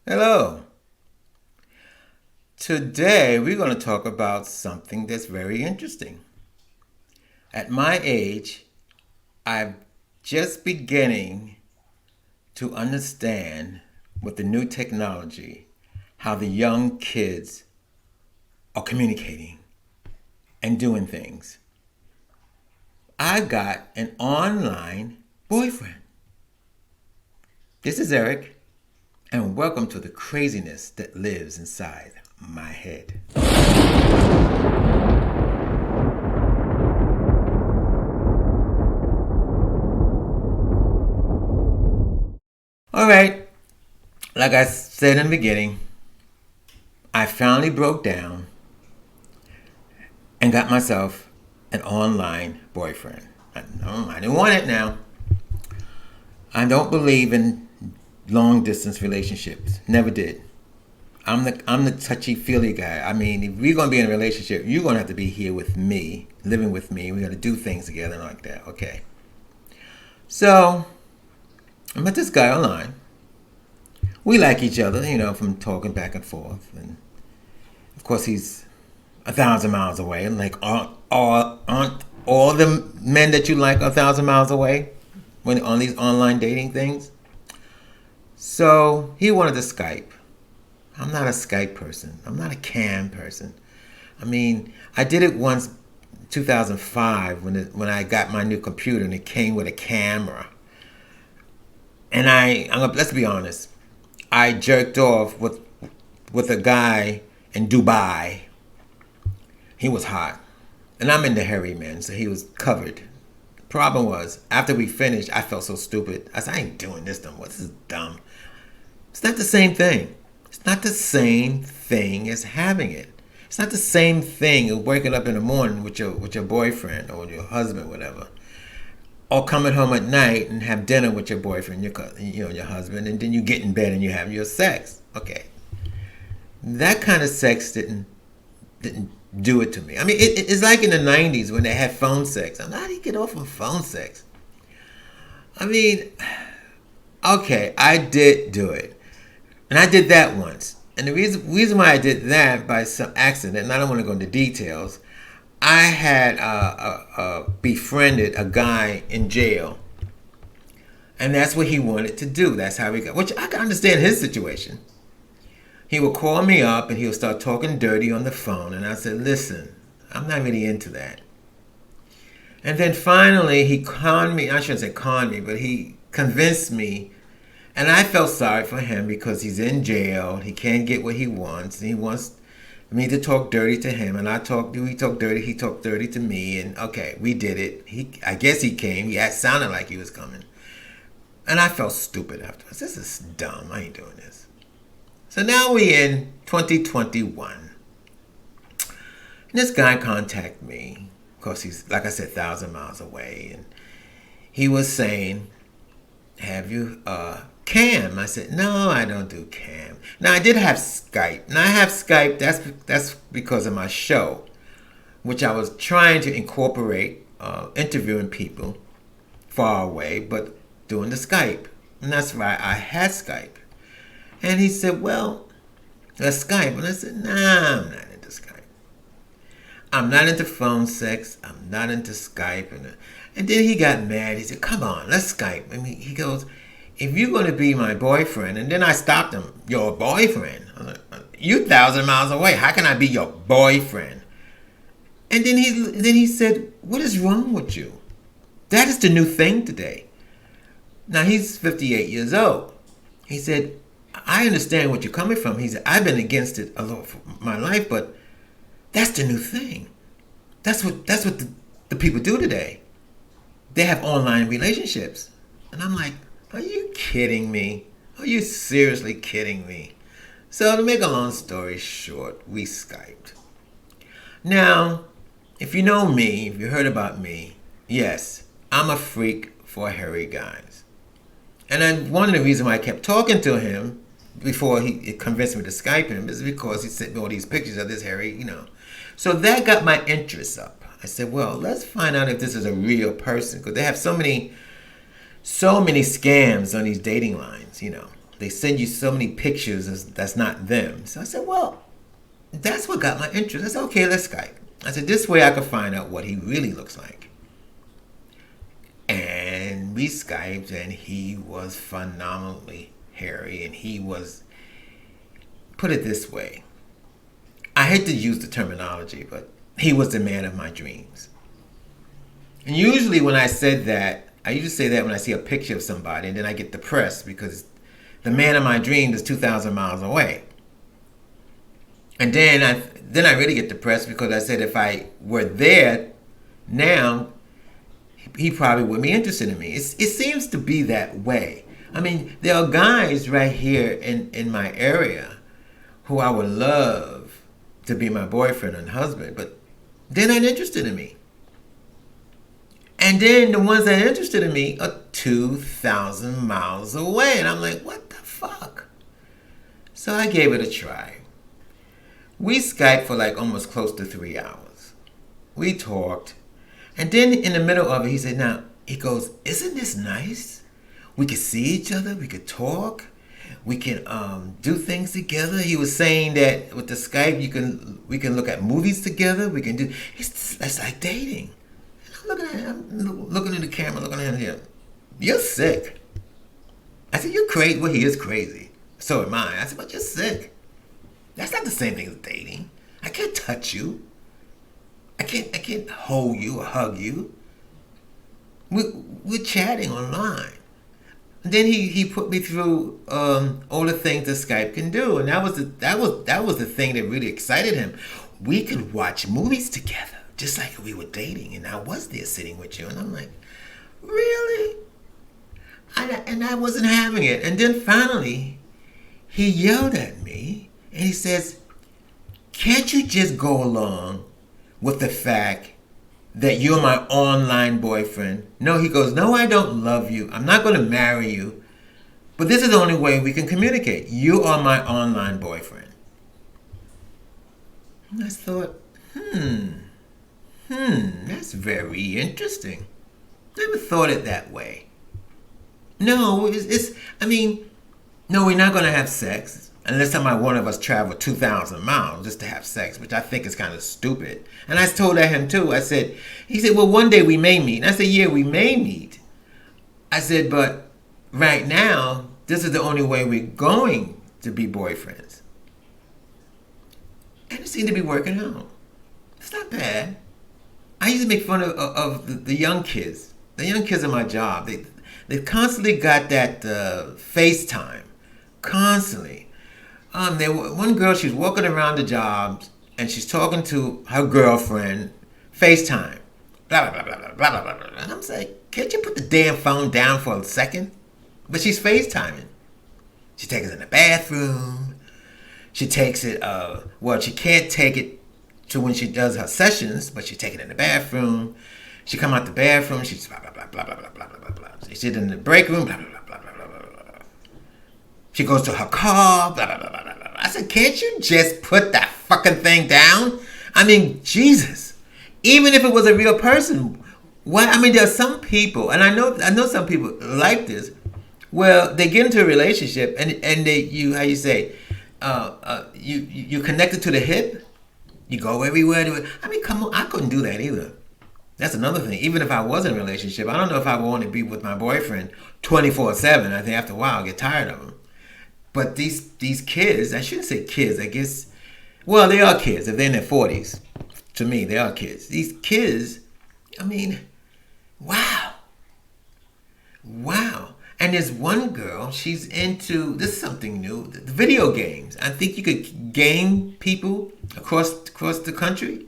Hello. Today we're going to talk about something that's very interesting. At my age, I'm just beginning to understand with the new technology how the young kids are communicating and doing things. I got an online boyfriend. This is Eric, and welcome to the craziness that lives inside my head. All right, like I said in the beginning, I finally broke down and got myself an online boyfriend. I didn't want it now. I don't believe in long distance relationships. Never did. I'm the touchy feely guy. I mean, if we're gonna be in a relationship, you're gonna have to be here with me, living with me. We're gonna do things together like that. Okay. So I met this guy online. We like each other, from talking back and forth. And of course, he's 1,000 miles away. Like, aren't all the men that you like 1,000 miles away when on these online dating things? So he wanted to Skype. I'm not a Skype person. I'm not a cam person. I mean, I did it once, 2005, when I got my new computer and it came with a camera. And let's be honest, I jerked off with a guy in Dubai. He was hot, and I'm into hairy men, so he was covered. The problem was, after we finished, I felt so stupid. I said, I ain't doing this no more. This is dumb. It's not the same thing. It's not the same thing as having it. It's not the same thing as waking up in the morning with your boyfriend or your husband, whatever, or coming home at night and have dinner with your boyfriend, your husband, and then you get in bed and you have your sex. Okay, that kind of sex didn't do it to me. I mean, it's like in the '90s when they had phone sex. How do you get off of phone sex? I mean, okay, I did do it, and I did that once. And the reason why I did that by some accident, and I don't want to go into details, I had befriended a guy in jail, and that's what he wanted to do. That's how we got. Which I can understand his situation. He would call me up and he would start talking dirty on the phone, and I said, "Listen, I'm not really into that." And then finally, he conned me. I shouldn't say conned me, but he convinced me. And I felt sorry for him because he's in jail. He can't get what he wants. And he wants me to talk dirty to him. And we talked dirty. He talked dirty to me. And okay, we did it. I guess he came. He sounded like he was coming. And I felt stupid afterwards. This is dumb. I ain't doing this. So now we in 2021. And this guy contacted me. Of course, he's, like I said, 1,000 miles away. And he was saying, have you cam? I said, no, I don't do cam. Now, I did have Skype. Now, I have Skype. That's because of my show, which I was trying to incorporate interviewing people far away, but doing the Skype. And that's why I had Skype. And he said, well, let's Skype. And I said, nah, I'm not into Skype. I'm not into phone sex. I'm not into Skype. And then he got mad. He said, come on, let's Skype. I mean, he goes, if you're going to be my boyfriend, and then I stopped him, your boyfriend? I was like, you 1,000 miles away. How can I be your boyfriend? And then he said, what is wrong with you? That is the new thing today. Now, he's 58 years old. He said, I understand what you're coming from. He said, I've been against it a lot for my life, but that's the new thing. That's what the people do today. They have online relationships. And I'm like, are you kidding me? Are you seriously kidding me? So to make a long story short, we Skyped. Now, if you know me, if you heard about me, yes, I'm a freak for hairy guys. And then one of the reasons why I kept talking to him before he convinced me to Skype him is because he sent me all these pictures of this hairy. So that got my interest up. I said, well, let's find out if this is a real person, because they have so many scams on these dating lines. they send you so many pictures that's not them. So I said, well, that's what got my interest. I said, okay, let's Skype. I said, this way I could find out what he really looks like. And we Skyped, and he was phenomenally hairy, and he was, put it this way, I hate to use the terminology, but he was the man of my dreams. And usually when I said that, I usually say that when I see a picture of somebody, and then I get depressed because the man of my dreams is 2,000 miles away. And then I really get depressed because I said if I were there now, he probably wouldn't be interested in me. It seems to be that way. I mean, there are guys right here in my area who I would love to be my boyfriend and husband, but they're not interested in me. And then the ones that are interested in me are 2,000 miles away. And I'm like, what the fuck? So I gave it a try. We Skyped for like almost close to 3 hours. We talked. And then in the middle of it, he said, now, he goes, isn't this nice? We could see each other. We could talk. We can do things together. He was saying that with the Skype, we can look at movies together. We can do, that's like dating. And I'm looking at him, looking at the camera, looking at him here. You're sick. I said, you're crazy. Well, he is crazy. So am I. I said, but you're sick. That's not the same thing as dating. I can't touch you. I can't hold you or hug you. We're chatting online. And then he put me through all the things that Skype can do, and that was the thing that really excited him. We could watch movies together, just like we were dating, and I was there sitting with you, and I'm like, really? And I wasn't having it. And then finally, he yelled at me, and he says, can't you just go along with the fact that you're my online boyfriend? No, he goes, no, I don't love you. I'm not going to marry you. But this is the only way we can communicate. You are my online boyfriend. And I thought, that's very interesting. Never thought it that way. No, no, we're not going to have sex. Unless somebody, one of us travel 2,000 miles just to have sex, which I think is kind of stupid. And I told that him too. He said, well, one day we may meet. And I said, yeah, we may meet. I said, but right now, this is the only way we're going to be boyfriends. And it seemed to be working out. It's not bad. I used to make fun of the young kids. The young kids at my job, they constantly got that FaceTime. Constantly. One girl, she's walking around the job and she's talking to her girlfriend, FaceTime. Blah, blah, blah, blah, blah, blah, blah, blah. And I'm like, can't you put the damn phone down for a second? But she's FaceTiming. She takes it in the bathroom. She takes it, she can't take it to when she does her sessions, but she take it in the bathroom. She come out the bathroom, she's blah, blah, blah, blah, blah, blah, blah, blah, blah. She sit in the break room, blah, blah, blah, blah, blah, blah, blah, blah. She goes to her car, blah, blah, blah, blah, blah. I said, can't you just put that fucking thing down? I mean, Jesus. Even if it was a real person, why? I mean, there are some people, and I know some people like this. Well, they get into a relationship, and you connected to the hip. You go everywhere to it. I mean, come on, I couldn't do that either. That's another thing. Even if I was in a relationship, I don't know if I would want to be with my boyfriend 24/7. I think after a while, I'll get tired of him. But these kids, I shouldn't say kids, I guess, well, they are kids. If they're in their 40s, to me, they are kids. These kids, I mean, wow. And there's one girl, she's into, this is something new, the video games. I think you could game people across the country.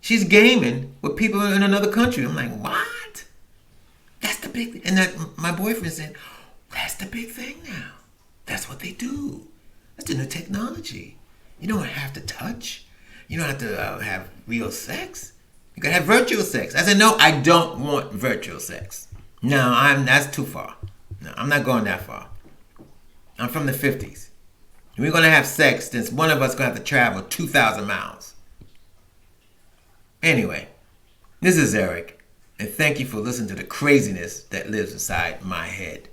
She's gaming with people in another country. I'm like, what? That's the big thing. And that my boyfriend said, that's the big thing now. That's what they do. That's the new technology. You don't have to touch. You don't have to have real sex. You can have virtual sex. I said, no, I don't want virtual sex. No, that's too far. No, I'm not going that far. I'm from the 50s. If we're going to have sex, then one of us is going to have to travel 2,000 miles. Anyway, this is Eric, and thank you for listening to the craziness that lives inside my head.